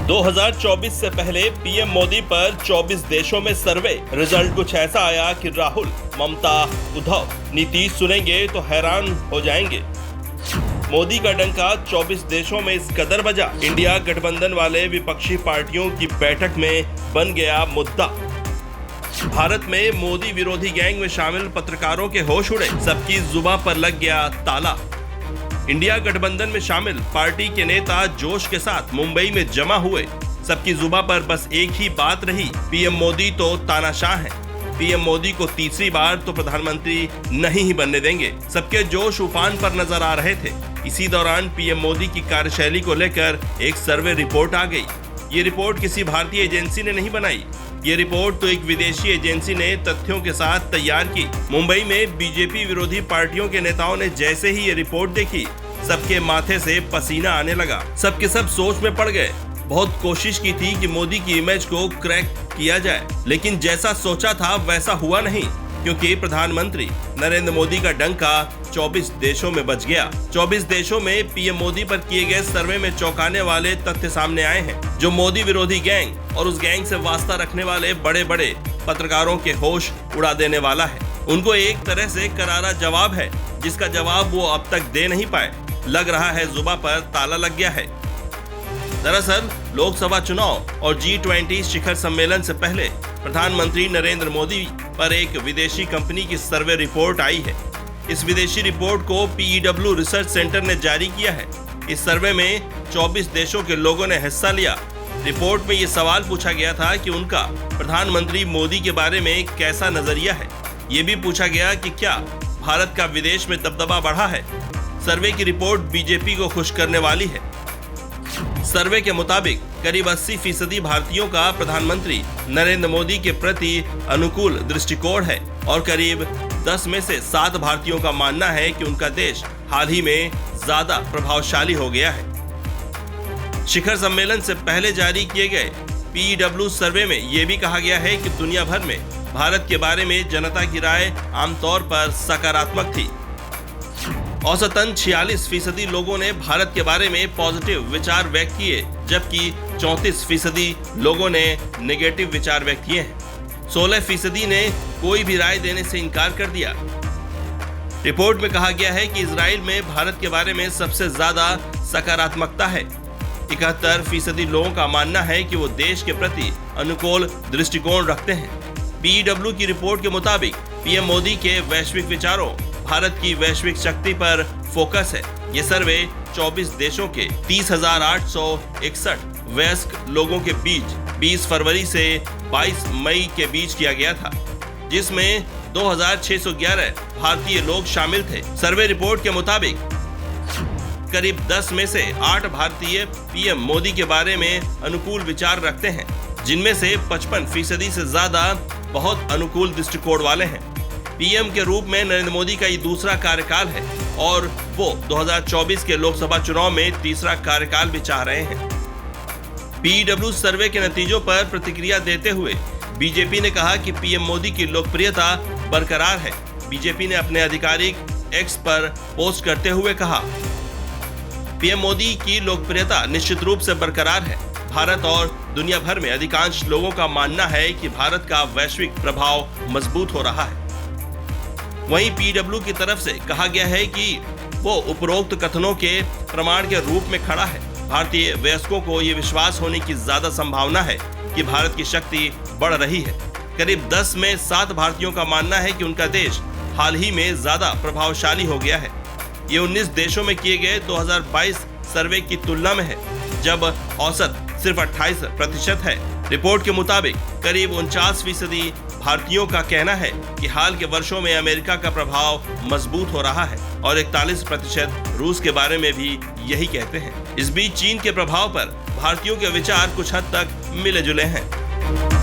2024 से पहले पीएम मोदी पर 24 देशों में सर्वे। रिजल्ट कुछ ऐसा आया कि राहुल, ममता, उद्धव, नीतीश सुनेंगे तो हैरान हो जाएंगे। मोदी का डंका 24 देशों में इस कदर बजा, इंडिया गठबंधन वाले विपक्षी पार्टियों की बैठक में बन गया मुद्दा। भारत में मोदी विरोधी गैंग में शामिल पत्रकारों के होश उड़े, सबकी जुबां पर लग गया ताला। इंडिया गठबंधन में शामिल पार्टी के नेता जोश के साथ मुंबई में जमा हुए, सबकी जुबां पर बस एक ही बात रही, पीएम मोदी तो तानाशाह हैं। पीएम मोदी को तीसरी बार तो प्रधानमंत्री नहीं ही बनने देंगे। सबके जोश उफान पर नजर आ रहे थे। इसी दौरान पीएम मोदी की कार्यशैली को लेकर एक सर्वे रिपोर्ट आ गई। ये रिपोर्ट किसी भारतीय एजेंसी ने नहीं बनाई, ये रिपोर्ट तो एक विदेशी एजेंसी ने तथ्यों के साथ तैयार की। मुंबई में बीजेपी विरोधी पार्टियों के नेताओं ने जैसे ही ये रिपोर्ट देखी, सबके माथे से पसीना आने लगा। सबके सब सोच में पड़ गए। बहुत कोशिश की थी कि मोदी की इमेज को क्रैक किया जाए, लेकिन जैसा सोचा था वैसा हुआ नहीं, क्योंकि प्रधानमंत्री नरेंद्र मोदी का डंका 24 देशों में बज गया। 24 देशों में पीएम मोदी पर किए गए सर्वे में चौंकाने वाले तथ्य सामने आए हैं, जो मोदी विरोधी गैंग और उस गैंग से वास्ता रखने वाले बड़े बड़े पत्रकारों के होश उड़ा देने वाला है। उनको एक तरह से करारा जवाब है, जिसका जवाब वो अब तक दे नहीं पाए। लग रहा है जुबां पर ताला लग गया है। दरअसल लोकसभा चुनाव और G20 शिखर सम्मेलन से पहले प्रधानमंत्री नरेंद्र मोदी पर एक विदेशी कंपनी की सर्वे रिपोर्ट आई है। इस विदेशी रिपोर्ट को PEW रिसर्च सेंटर ने जारी किया है। इस सर्वे में 24 देशों के लोगों ने हिस्सा लिया। रिपोर्ट में ये सवाल पूछा गया था कि उनका प्रधानमंत्री मोदी के बारे में कैसा नजरिया है। ये भी पूछा गया कि क्या भारत का विदेश में दबदबा बढ़ा है। सर्वे की रिपोर्ट बीजेपी को खुश करने वाली है। सर्वे के मुताबिक करीब 80% भारतीयों का प्रधानमंत्री नरेंद्र मोदी के प्रति अनुकूल दृष्टिकोण है और करीब 10 में से 7 भारतीयों का मानना है कि उनका देश हाल ही में ज्यादा प्रभावशाली हो गया है। शिखर सम्मेलन से पहले जारी किए गए PEW सर्वे में यह भी कहा गया है कि दुनिया भर में भारत के बारे में जनता की राय आमतौर पर सकारात्मक थी। औसतन 46% लोगों ने भारत के बारे में पॉजिटिव विचार व्यक्त किए, जबकि 34% लोगों ने नेगेटिव विचार व्यक्त किए हैं। 16% ने कोई भी राय देने से इनकार कर दिया। रिपोर्ट में कहा गया है कि इजराइल में भारत के बारे में सबसे ज्यादा सकारात्मकता है। 71% लोगों का मानना है कि वो देश के प्रति अनुकूल दृष्टिकोण रखते हैं। PEW की रिपोर्ट के मुताबिक पीएम मोदी के वैश्विक विचारों, भारत की वैश्विक शक्ति पर फोकस है। ये सर्वे 24 देशों के 30,861 वयस्क लोगों के बीच 20 फरवरी से 22 मई के बीच किया गया था, जिसमें 2,611 भारतीय लोग शामिल थे। सर्वे रिपोर्ट के मुताबिक करीब 10 में से 8 भारतीय पीएम मोदी के बारे में अनुकूल विचार रखते हैं, जिनमें से 55% से ज्यादा बहुत अनुकूल दृष्टिकोण वाले हैं। पीएम के रूप में नरेंद्र मोदी का ये दूसरा कार्यकाल है और वो 2024 के लोकसभा चुनाव में तीसरा कार्यकाल भी चाह रहे हैं। PEW सर्वे के नतीजों पर प्रतिक्रिया देते हुए बीजेपी ने कहा कि पीएम मोदी की लोकप्रियता बरकरार है। बीजेपी ने अपने आधिकारिक X पर पोस्ट करते हुए कहा, पीएम मोदी की लोकप्रियता निश्चित रूप से बरकरार है। भारत और दुनिया भर में अधिकांश लोगों का मानना है कि भारत का वैश्विक प्रभाव मजबूत हो रहा है। वहीं PEW की तरफ से कहा गया है कि वो उपरोक्त कथनों के प्रमाण के रूप में खड़ा है। भारतीय वयस्कों को ये विश्वास होने की ज्यादा संभावना है कि भारत की शक्ति बढ़ रही है। करीब 10 में 7 भारतीयों का मानना है कि उनका देश हाल ही में ज्यादा प्रभावशाली हो गया है। ये 19 देशों में किए गए 2022 सर्वे की तुलना में है, जब औसत सिर्फ 28% है। रिपोर्ट के मुताबिक करीब 49% भारतीयों का कहना है कि हाल के वर्षों में अमेरिका का प्रभाव मजबूत हो रहा है और 41% रूस के बारे में भी यही कहते हैं। इस बीच चीन के प्रभाव पर भारतीयों के विचार कुछ हद तक मिले जुले हैं।